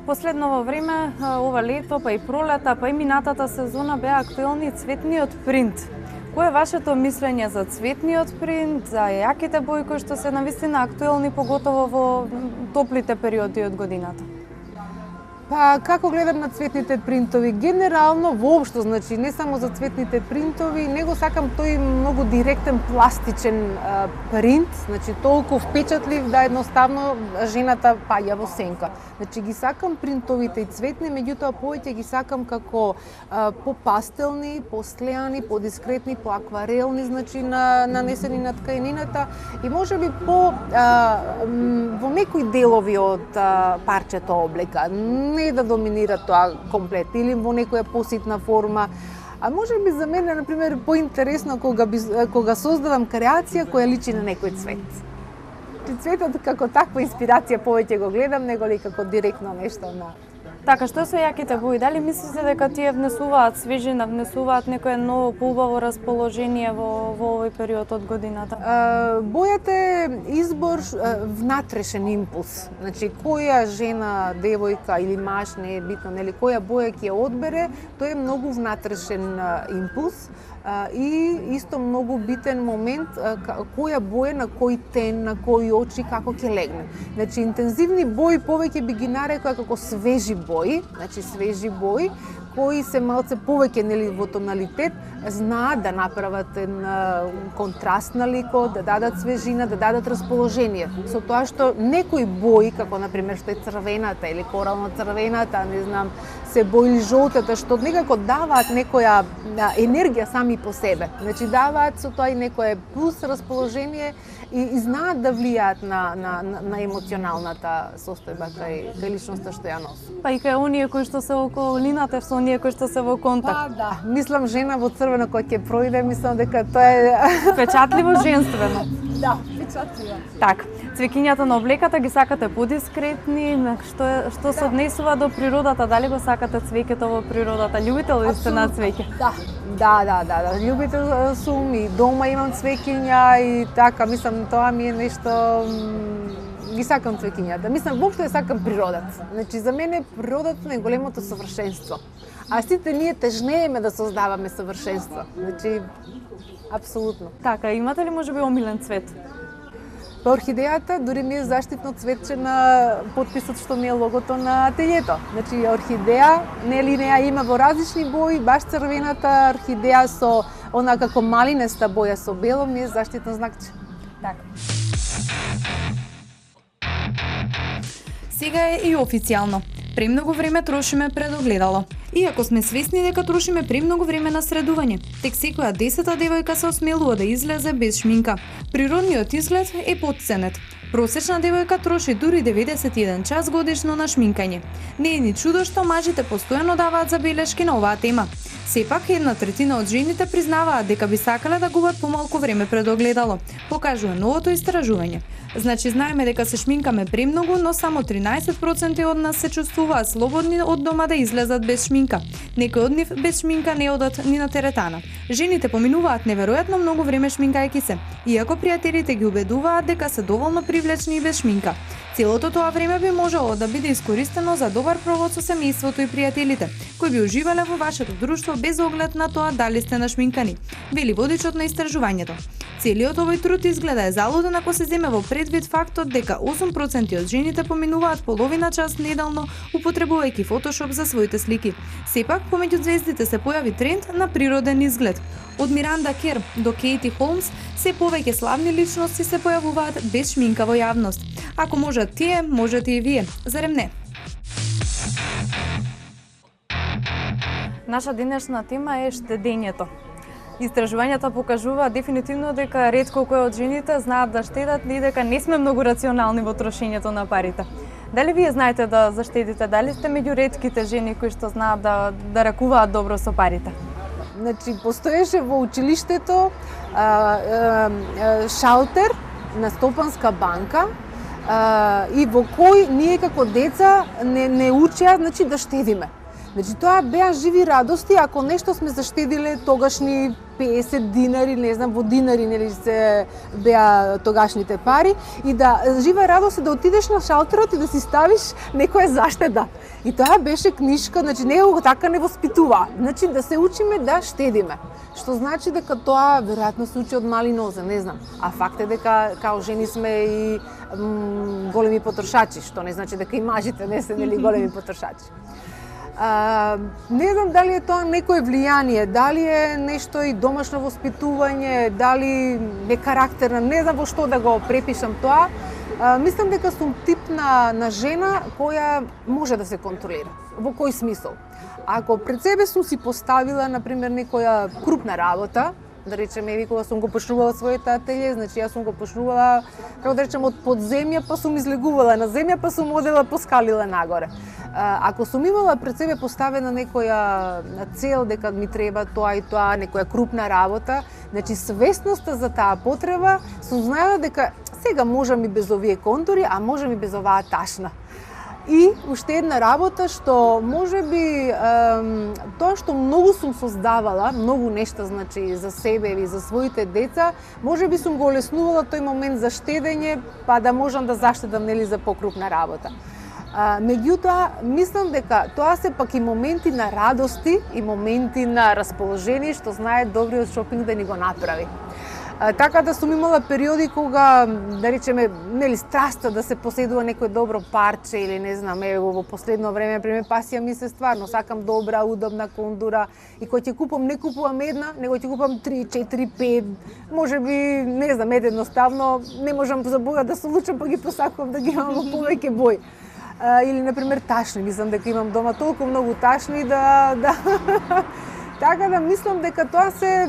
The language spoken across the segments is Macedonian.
Последно време, ова лето, па и пролета, па и минатата сезона беа актуелни цветниот принт. Кој е вашето мислење за цветниот принт, за јаките бои кои што се навистина актуелни, поготово во топлите периоди од годината? Па, како гледам на цветните принтови? Генерално, воопшто, значи, не само за цветните принтови, него сакам тој многу директен, пластичен принт, значи, толку впечатлив да едноставно жената паѓа во сенка. Значи, ги сакам принтовите и цветни, меѓутоа повеќе ги сакам како попастелни, послеани, подискретни, поакварелни, значи, нанесени на ткаенината и можеби во некои делови од парчето облека. Не да доминира тоа комплет или во некоја поситна форма. А може би за мене, например, поинтересно кога создавам креација која личи на некој цвет. Цветот како таква инспирација повеќе го гледам, него ли како директно нешто на... Така, што се јаките бои? Дали мислите дека тие внесуваат свежина, внесуваат некое ново поубаво расположение во овој период од годината? Бојата е избор внатрешен импулс. Значи, која жена, девојка или маж, не е битно, нели, која боја ќе одбере, тоа е многу внатрешен импулс. И исто многу битен момент која боја на кој тен, на кои очи, како ќе легне. Значи, интензивни бои повеќе би ги нарекла како свежи бои, значи свежи бои, кои се малце повеќе нели во тоналитет, знаат да направат контраст на ликот, да дадат свежина, да дадат расположение. Со тоа што некои бои, како например што е црвената или корално црвената, не знам, се бои или жолтата, што некако даваат некоја енергија сами по себе. Значи даваат со тоа и некое плюс расположение и знаат да влијаат на емоционалната состојба кај личноста што ја носи. Па и кај оние кои што се во околината, со оние кои што се во контакт. Па да, мислам жена во црвено кој ќе пројде, мислам дека тоа е впечатливо женствено. Да, впечатливо. Така, цвеќињата на облеката ги сакате подискретни, што се однесува до природата, дали го сакате цвеќето во природата? Љубител ли сте на цвеќе? Да. Љубител сум и дома имам цвеќиња и така, мислам, тоа ми е нешто, ги сакам цвеќињата. Мислам, воопшто ја сакам природата. Значи, за мене природата е големото совршенство. А сите ние тежнееме да создаваме совршенство. Значи, апсолутно. Така, имате ли можеби омилен цвет? Па орхидејата дури ми е заштитно цветче на потписот што ми е логото на ателјето. Значи, орхидеја, нели неа има во различни бои, баш црвената орхидеја со она како малинеста боја со бело ми е заштитно знакче. Така. Сега е и официјално. Премногу време трошиме пред огледало. Иако сме свесни дека трошиме премногу време на средување, тек секоја 10-та девојка се осмелува да излезе без шминка. Природниот изглед е потценет. Просечна девојка троши дури 91 час годишно на шминкање. Не е ни чудо што мажите постојано даваат забелешки на оваа тема. Сепак, 1/3 од жените признаваат дека би сакале да губат помалку време пред огледало, покажува новото истражување. Значи, знаеме дека се шминкаме премногу, но само 13% од нас се чувствуваат слободни од дома да излезат без шминка. Некои од нив без шминка не одат ни на теретана. Жените поминуваат неверојатно многу време шминкајќи се, иако пријателите ги убедуваат дека се доволно привлечни и без шминка. Целото тоа време би можело да биде искористено за добар провод со семејството и пријателите, кои би уживале во вашето друштво без оглед на тоа дали сте нашминкани, вели водичот на истражувањето. Целиот овој труд изгледа е залуден ако се земе во предвид фактот дека 8% од жените поминуваат половина час неделно употребувајќи Photoshop за своите слики. Сепак, помеѓу звездите се појави тренд на природен изглед. Од Миранда Кер до Кейти Холмс, се повеќе славни личности се појавуваат без шминка во јавност. Ако можат тие, можете и вие. Зарем не? Наша денешна тема е штедењето. Истражувањата покажуваат дефинитивно дека ретко кои од жените знаат да штедат и дека не сме многу рационални во трошењето на парите. Дали вие знаете да заштедите? Дали сте меѓу ретките жени кои што знаат да ракуваат добро со парите? Значи, постоеше во училиштето шалтер на Стопанска банка и во кој ние како деца не учеа, значи, да штедиме. Значи, тоа беа живи радости, ако нешто сме заштедиле тогашни 50 динари, не знам, во динари, нели се беа тогашните пари, и да жива радост е да отидеш на шалтерот и да си ставиш некоја заштеда. И тоа беше книжка, значи него така не воспитува. Значи да се учиме да штедиме. Што значи дека тоа веројатно се учи од мали нозе, не знам. А факт е дека као жени сме и големи потрошачи, што не значи дека и мажите не се нели големи потрошачи. Не знам дали е тоа некое влијание, дали е нешто и домашно воспитување, дали е карактерна, не знам во што да го препишам тоа. Мислам дека сум тип на жена која може да се контролира. Во кој смисол? Ако пред себе сум си поставила, например, некоја крупна работа, да речеме, еви кога сум го почнувала своето ателје, значи јас сум го почнувала, како да речем, од подземја, па сум излегувала на земја, па сум одела поскалила нагоре. Ако сум имала пред себе поставена некоја цел дека ми треба тоа и тоа, некоја крупна работа, значи свесноста за таа потреба, сум знаела дека сега можам и без овие контури, а можам и без оваа ташна. И уште една работа што можеби тоа што многу сум создавала, многу нешта значи за себе или за своите деца, можеби сум го олеснувала тој момент за штедење, па да можам да заштедам нели за покрупна работа. Меѓутоа, мислам дека тоа се пак и моменти на радости и моменти на расположение што знае добриот шопинг да ни го направи. Така да сум имала периоди кога, да речеме, нели страста да се поседува некој добро парче или не знам, во последно време при мене пасија ми се стварно, сакам добра, удобна кондура и кој ќе купам, не купувам една, него ќе купам 3, 4, 5, можеби, не знам, едноставно не можам за Бога да се лучам, па ги посакувам да ги имам во повеќе бој. Или, например, ташни, мислам дека имам дома толку многу ташни да... Така да мислам дека тоа се...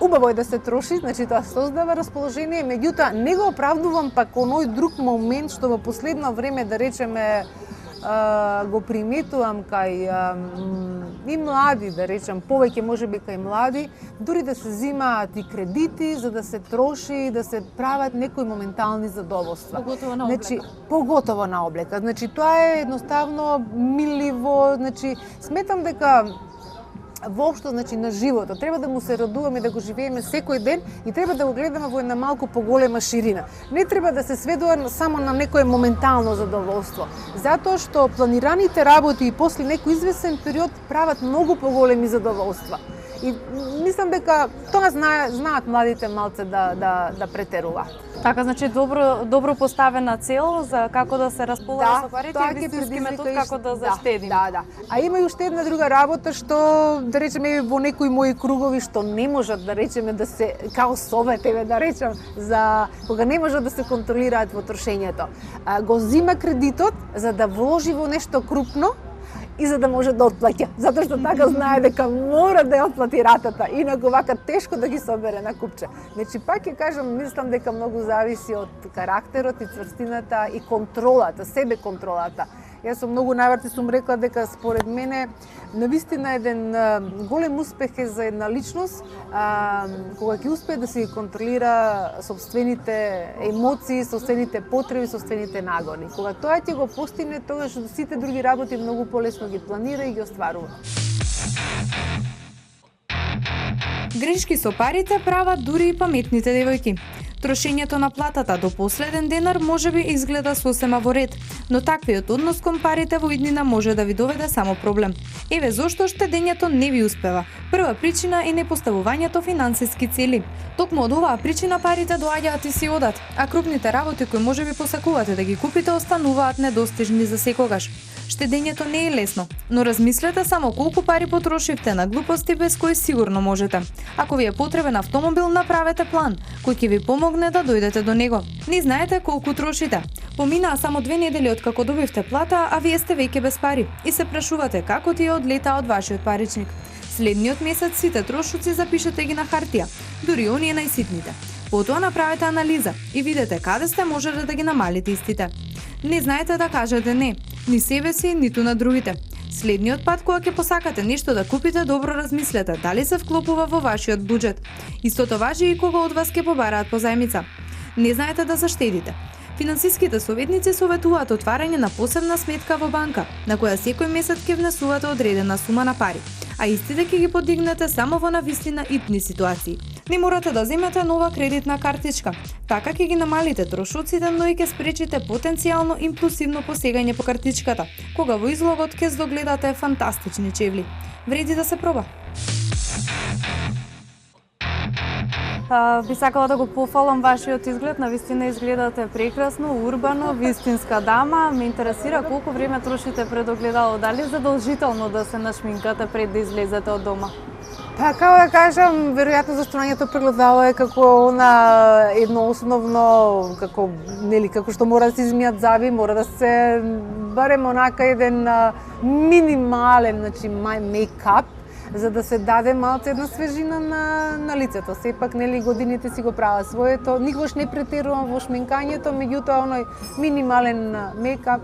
Убаво е да се троши, значи тоа создава расположение, меѓутоа не го оправдувам пак оној друг момент што во последно време, да речеме, го приметувам кај и млади, да речем, повеќе можеби кај млади, дури да се земаат и кредити за да се троши, да се прават некои моментални задоволства. Поготово на облека. Значи, поготово на облека. Значи, тоа е едноставно миливо, значи, сметам дека воопшто, значи, на животот треба да му се радуваме, да го живееме секој ден и треба да го гледаме во една малку поголема ширина. Не треба да се сведува само на некое моментално задоволство, затоа што планираните работи и после некој извесен период прават многу поголеми задоволства. И мислам дека тоа знаат младите малце да претеруваат. Така, значи добро поставена цел за како да се располага со парите и вистински метод како да заштедим. Да. А има и уште една друга работа што, да речеме, во некои мои кругови што не можат, да речеме, да се као советеве, да речем, за кога не можат да се контролираат во трошењето. Го зима кредитот за да вложи во нешто крупно и за да може да отплаќа, затоа што така знае дека мора да ја отплати ратата, инаку вака тешко да ги собере на купче. Значи, пак ќе кажам, мислам дека многу зависи од карактерот и цврстината и контролата, себе контролата. Јас сум многу наврати сум рекла дека според мене навистина еден голем успех е за една личност кога ќе успее да се контролира собствените емоции, собствените потреби, собствените нагони. Кога тоа ќе го постигне, тогаш сите други работи многу полесно ги планира и ги остварува. Грешки со парите прават дури и паметните девојки. Трошењето на платата до последен денар можеби изгледа сосема во ред, но таквиот однос кон парите во иднина може да ви доведе само проблем. Еве зошто штедењето не ви успева. Прва причина е непоставувањето финансиски цели. Токму од оваа причина парите доаѓаат и си одат, а крупните работи кои можеби посакувате да ги купите остануваат недостижни за секогаш. Штедењето не е лесно, но размислете само колку пари потрошивте на глупости без кои сигурно можете. Ако ви е потребен автомобил, направете план кој ќе ви помогне да дојдете до него. Не знаете колку трошите. Поминаа само 2 недели од како добивте плата, а вие сте веќе без пари и се прашувате како тие одлетаа од вашиот паричник. Следниот месец сите трошоци запишете ги на хартија, дури оние најситните. Потоа направете анализа и видете каде сте можеле да ги намалите истите. Не знаете да кажете не, ни себе си, ниту на другите. Следниот пат кога ќе посакате нешто да купите, добро размислете дали се вклопува во вашиот буџет. Истото важи и кога од вас ќе побараат позајмица. Не знаете да заштедите. Финансиските советници советуваат отварање на посебна сметка во банка, на која секој месец ќе внесувате одредена сума на пари, а истите ќе ги подигнете само во навистина итни ситуации. Не морате да земете нова кредитна картичка. Така ќе ги намалите трошоците, но и ќе спречите потенцијално импулсивно посегање по картичката, кога во излогот ќе здогледате фантастични чевли. Вреди да се проба. Би сакала да го пофалам вашиот изглед, навистина изгледате прекрасно, урбано, вистинска дама. Ме интересира колку време трошите пред огледало, дали е задолжително да се нашминкате пред да излезете од дома? Па, како да кажам, веројатно застојањето пред огледало е како она едно основно, како што мора да се измијат заби, мора да се барем онака еден минимален, значи мейкап, за да се даде малце една свежина на лицето. Сепак, годините си го прават своето. Никогаш не претерувам во шминкањето, меѓутоа оној минимален мейкап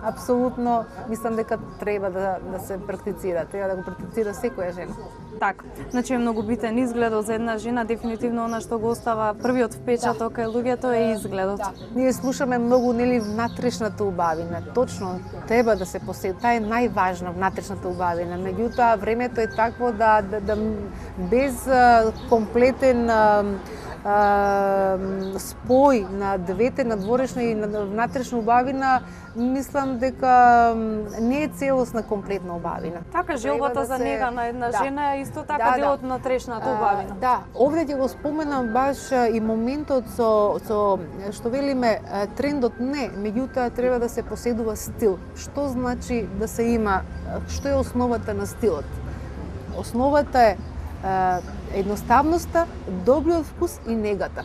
апсолутно мислам дека треба да се практицира. Треба да го практицира секоја жена. Така, значи е многу битен изгледот за една жена, дефинитивно она што го остава првиот впечаток кај луѓето е изгледот. Да. Ние слушаме многу внатрешната убавина. Точно треба да се поседи. Таа е најважна, внатрешната убавина. Меѓутоа времето е такво да без комплетен спој на двете, надворешна и внатрешна убавина, мислам дека не е целосна комплетна убавина. Така, желбата за нега на една жена е исто така дел од внатрешната убавина. Да, овде ќе го споменам баш и моментот со што велиме трендот не, меѓутоа треба да се поседува стил. Што значи да се има, што е основата на стилот? Основата е едноставноста, добриот вкус и негата.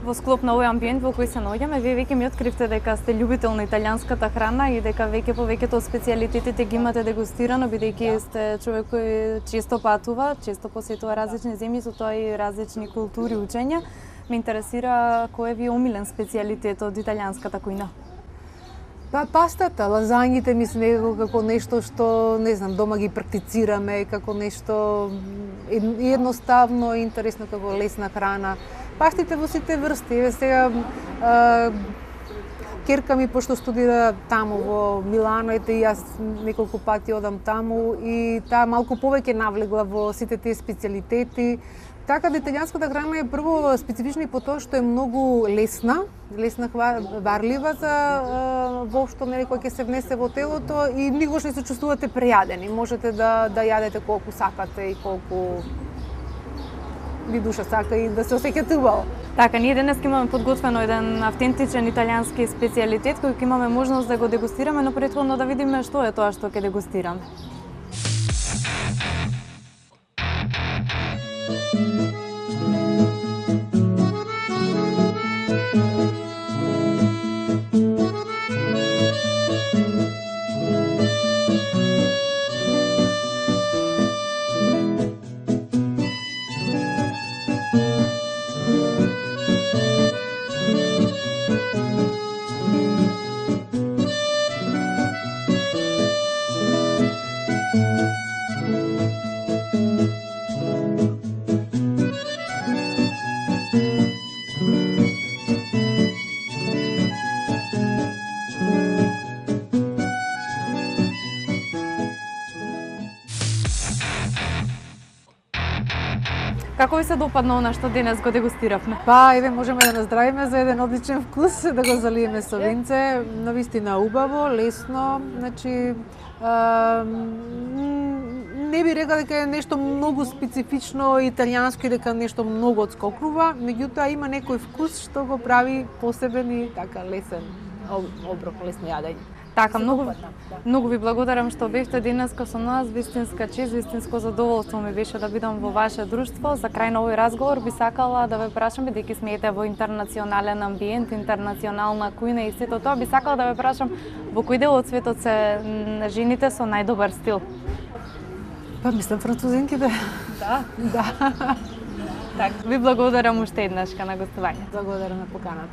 Во склоп на овој амбиент во кој се наоѓаме, вие веќе ми откривте дека сте љубител на италијанската храна и дека веќе повеќето од специјалитетите ги имате дегустирано, бидејќи сте човек кој често патува, често посетува различни земји, со тоа и различни култури, учења. Ме интересира кој е ви омилен специјалитет од италијанската кујна? Па пастата, лазањите ми се како нешто што, не знам, дома ги практицираме, како нешто едноставно, интересно, како лесна храна. Пастите во сите врсти. Еве сега керка ми, пошто студира таму во Милано, ете и јас неколку пати одам таму и таа малку повеќе навлегла во сите тие специјалитети. Така да италијанската храна е прво специфична и по тоа што е многу лесна варлива за воопшто кога ќе се внесе во телото и никогаш не се чувствувате прејадени. Можете да јадете колку сакате и колку ви душа сака и да се осеќате убаво. Така, ние денес имаме подготвено еден автентичен италијански специјалитет кој ќе имаме можност да го дегустираме, но претходно да видиме што е тоа што ќе дегустираме. Како ви се допадна она што денес го дегустиравме? Па, еве, можеме да наздравиме за еден одличен вкус, да го залиеме со винце, навистина убаво, лесно, значи не би рекла дека е нешто многу специфично италијанско и дека нешто многу отскокнува, меѓутоа има некој вкус што го прави посебен и така лесен оброк, лесно јадење. Така, многу ви благодарам што бевте денеска со нас, вистинска чест, вистинско задоволство ми беше да бидам во ваше друштво. За крај на овој разговор би сакала да ве прашам, бидејќи смеете во интернационален амбиент, интернационална кујна и сето тоа, би сакала да ве прашам во кој дел од светот се жените со најдобар стил? Па мислам французинките. Да? Да. Так, ви благодарам уште еднашка на гостување. Благодарам на поканата.